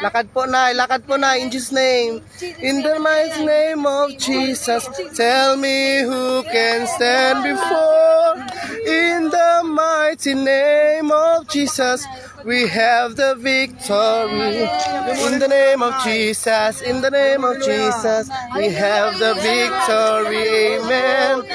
Lakad po na, in Jesus' name. In the mighty name of Jesus, tell me who can stand before. In the mighty name of Jesus, we have the victory. In the name of Jesus, in the name of Jesus, we have the victory. Amen.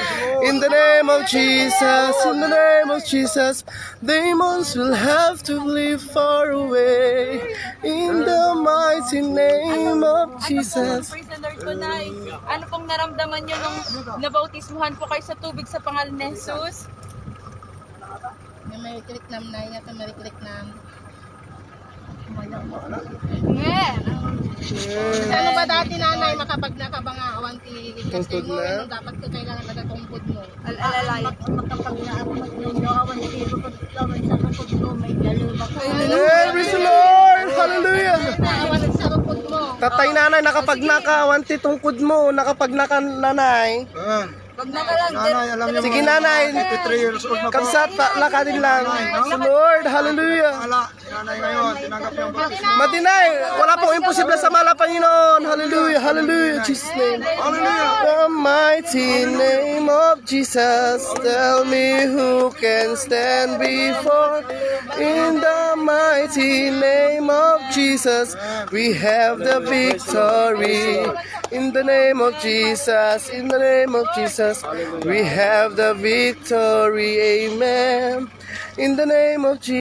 In the name of Jesus, in the name of Jesus, demons will have to live far away. In the mighty name of Jesus. Praise the Lord po, Nay. Ano pong naramdaman nyo nung nabautismuhan po kayo sa tubig sa pangalan ni Jesus? May kliknam na yun at may kliknam. Yeah. Ano ba dati nanay makapag nakabanga awanti Tungkod mo na? dapat ko kailangan nagatungkod mo. Alalay. Hey, praise the Lord! Hallelujah! Naawan sa rupod mo. Tatay nanay, nakapag nakawanti tungkod mo, nakapag nanay. Wag na ka lang. Nanay, alam niyo Sige nanay, 53 years old na po. kabsat, lakadin lang. Praise the Lord, hallelujah. Wala, si nanay ngayon, tinanggap niya ang baptismo. Matinay, wala pong imposible sa mala, Panginoon. Hallelujah, hallelujah, Jesus' name. Hallelujah! The mighty name of Jesus, tell me who can stand before. In the mighty name of Jesus, we have the victory. In the name of Jesus, in the name of Jesus, we have the victory. Amen. In the name of Jesus.